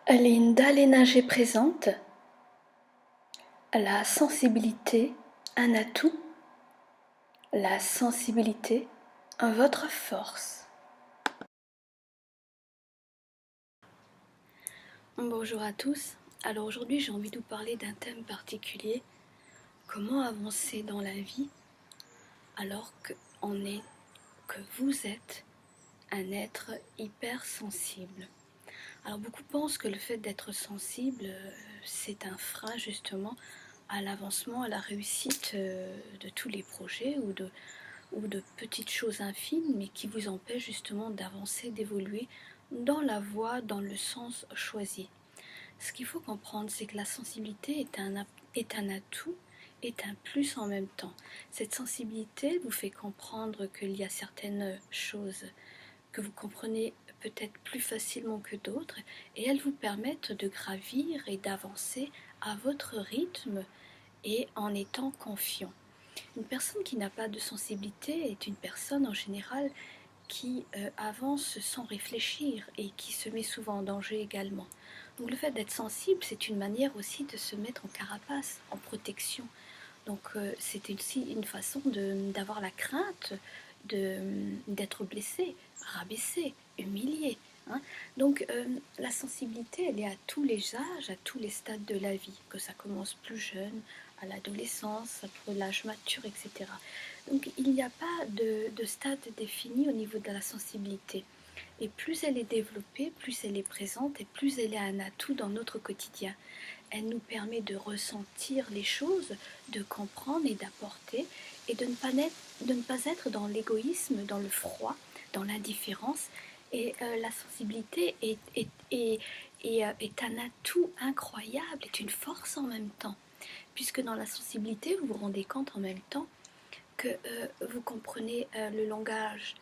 Linda Lénager présente la sensibilité, un atout, la sensibilité, votre force. Bonjour à tous. Alors aujourd'hui j'ai envie de vous parler d'un thème particulier, comment avancer dans la vie alors que vous êtes un être hypersensible. Alors beaucoup pensent que le fait d'être sensible, c'est un frein justement à l'avancement, à la réussite de tous les projets ou de petites choses infimes, mais qui vous empêchent justement d'avancer, d'évoluer dans la voie, dans le sens choisi. Ce qu'il faut comprendre, c'est que la sensibilité est un atout, est un plus en même temps. Cette sensibilité vous fait comprendre qu'il y a certaines choses que vous comprenez peut-être plus facilement que d'autres, et elles vous permettent de gravir et d'avancer à votre rythme et en étant confiant. Une personne qui n'a pas de sensibilité est une personne en général qui avance sans réfléchir et qui se met souvent en danger également. Donc le fait d'être sensible, c'est une manière aussi de se mettre en carapace, en protection. Donc c'est aussi une façon d'avoir la crainte d'être blessé, rabaissé, humilié. Hein. Donc la sensibilité, elle est à tous les âges, à tous les stades de la vie, que ça commence plus jeune, à l'adolescence, après l'âge mature, etc. Donc il n'y a pas de stade défini au niveau de la sensibilité. Et plus elle est développée, plus elle est présente et plus elle est un atout dans notre quotidien. Elle nous permet de ressentir les choses, de comprendre et d'apporter, et de ne pas être dans l'égoïsme, dans le froid, dans l'indifférence. Et la sensibilité est un atout incroyable, est une force en même temps. Puisque dans la sensibilité, vous vous rendez compte en même temps que vous comprenez le langage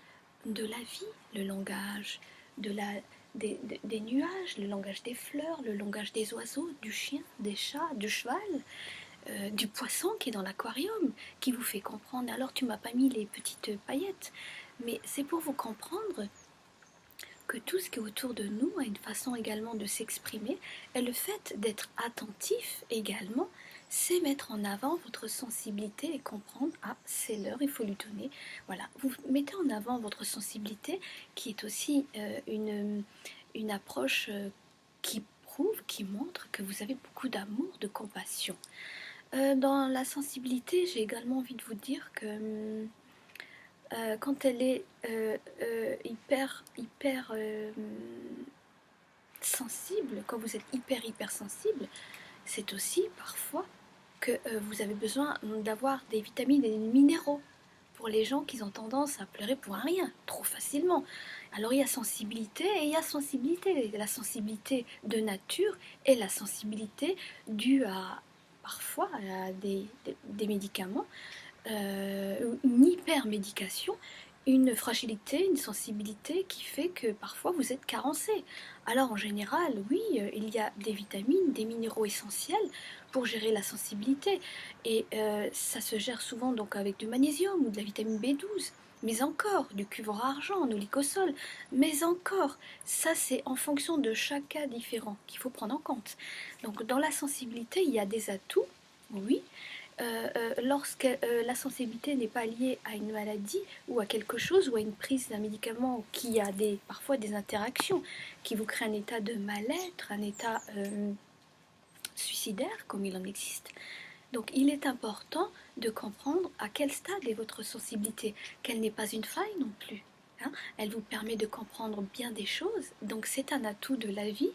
de la vie, le langage des nuages, le langage des fleurs, le langage des oiseaux, du chien, des chats, du cheval, du poisson qui est dans l'aquarium, qui vous fait comprendre. Alors tu m'as pas mis les petites paillettes, mais c'est pour vous comprendre que tout ce qui est autour de nous a une façon également de s'exprimer, et le fait d'être attentif également, c'est mettre en avant votre sensibilité et comprendre, ah c'est l'heure, il faut lui donner. Voilà, vous mettez en avant votre sensibilité qui est aussi une approche qui prouve, qui montre que vous avez beaucoup d'amour, de compassion. Dans la sensibilité, j'ai également envie de vous dire que quand elle est hyper sensible, quand vous êtes hyper sensible, c'est aussi parfois que vous avez besoin d'avoir des vitamines et des minéraux. Pour les gens qui ont tendance à pleurer pour un rien, trop facilement. Alors il y a sensibilité et il y a sensibilité. La sensibilité de nature et la sensibilité due à parfois à des médicaments, une hypermédication, une fragilité, une sensibilité qui fait que parfois vous êtes carencé. Alors en général, oui, il y a des vitamines, des minéraux essentiels pour gérer la sensibilité. Et ça se gère souvent donc avec du magnésium ou de la vitamine B12. Mais encore, du cuivre argent, en oligosol. Mais encore, ça c'est en fonction de chaque cas différent qu'il faut prendre en compte. Donc dans la sensibilité, il y a des atouts, oui, lorsque la sensibilité n'est pas liée à une maladie ou à quelque chose ou à une prise d'un médicament qui a parfois des interactions qui vous créent un état de mal-être, un état suicidaire comme il en existe. Donc il est important de comprendre à quel stade est votre sensibilité, qu'elle n'est pas une faille non plus. Hein. Elle vous permet de comprendre bien des choses, donc c'est un atout de la vie,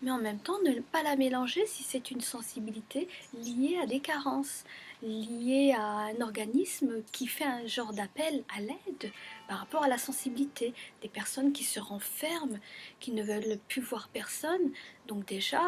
mais en même temps ne pas la mélanger si c'est une sensibilité liée à des carences, liée à un organisme qui fait un genre d'appel à l'aide par rapport à la sensibilité, des personnes qui se renferment, qui ne veulent plus voir personne. Donc déjà,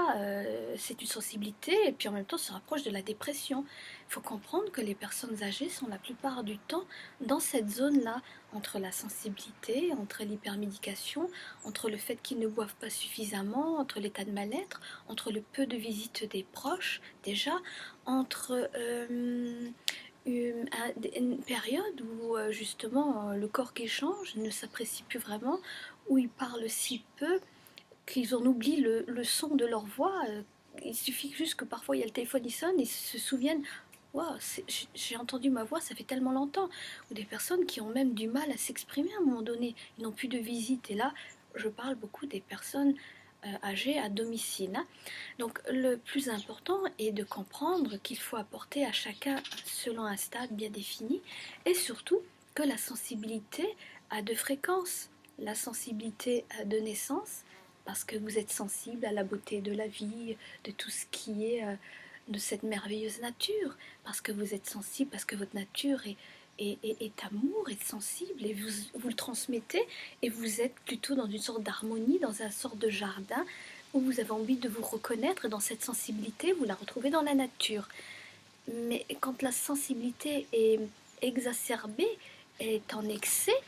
c'est une sensibilité et puis en même temps se rapproche de la dépression. Il faut comprendre que les personnes âgées sont la plupart du temps dans cette zone-là, entre la sensibilité, entre l'hypermédication, entre le fait qu'ils ne boivent pas suffisamment, entre l'état de mal-être, entre le peu de visites des proches déjà, entre une période où justement le corps qui change ne s'apprécie plus vraiment, où il parle si peu, qu'ils en oublient le son de leur voix. Il suffit juste que parfois il y a le téléphone qui sonne et se souviennent. Wow, j'ai entendu ma voix, ça fait tellement longtemps. Ou des personnes qui ont même du mal à s'exprimer à un moment donné. Ils n'ont plus de visite. Et là, je parle beaucoup des personnes âgées à domicile, hein. Donc le plus important est de comprendre qu'il faut apporter à chacun selon un stade bien défini et surtout que la sensibilité a deux fréquences. La sensibilité de naissance, parce que vous êtes sensible à la beauté de la vie, de tout ce qui est de cette merveilleuse nature, parce que vous êtes sensible, parce que votre nature est amour, est sensible, et vous le transmettez, et vous êtes plutôt dans une sorte d'harmonie, dans un sort de jardin, où vous avez envie de vous reconnaître dans cette sensibilité, vous la retrouvez dans la nature. Mais quand la sensibilité est exacerbée, est en excès,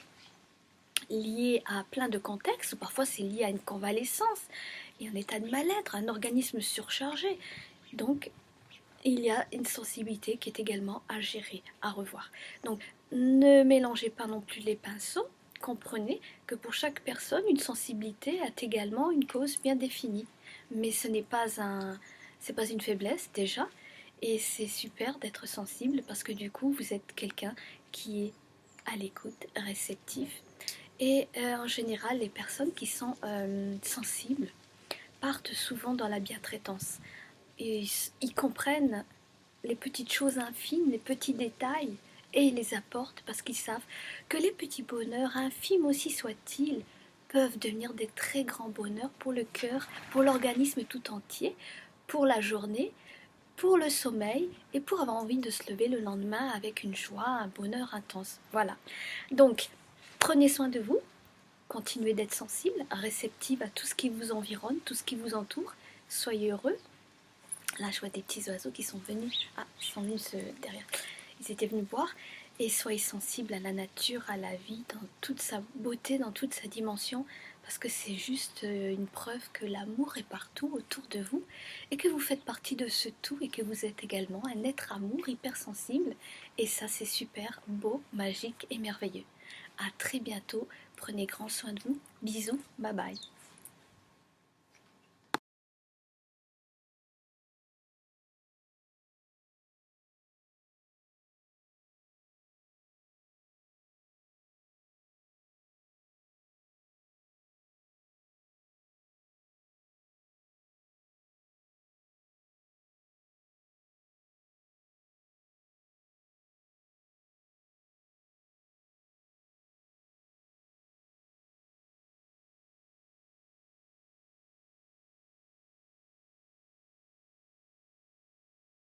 lié à plein de contextes, ou parfois c'est lié à une convalescence et un état de mal-être, un organisme surchargé. Donc il y a une sensibilité qui est également à gérer, à revoir. Donc ne mélangez pas non plus les pinceaux. Comprenez que pour chaque personne, une sensibilité a également une cause bien définie. Mais ce n'est pas c'est pas une faiblesse déjà. Et c'est super d'être sensible parce que du coup, vous êtes quelqu'un qui est à l'écoute, réceptif. Et en général, les personnes qui sont sensibles partent souvent dans la bientraitance. Et ils comprennent les petites choses infimes, les petits détails, et ils les apportent parce qu'ils savent que les petits bonheurs, infimes aussi soient-ils, peuvent devenir des très grands bonheurs pour le cœur, pour l'organisme tout entier, pour la journée, pour le sommeil et pour avoir envie de se lever le lendemain avec une joie, un bonheur intense. Voilà. Donc, prenez soin de vous, continuez d'être sensible, réceptive à tout ce qui vous environne, tout ce qui vous entoure. Soyez heureux. Là, je vois des petits oiseaux qui sont venus. Ah, ils sont venus derrière. Ils étaient venus boire. Et soyez sensible à la nature, à la vie, dans toute sa beauté, dans toute sa dimension, parce que c'est juste une preuve que l'amour est partout autour de vous, et que vous faites partie de ce tout, et que vous êtes également un être amour hypersensible. Et ça, c'est super beau, magique et merveilleux. À très bientôt. Prenez grand soin de vous. Bisous. Bye bye.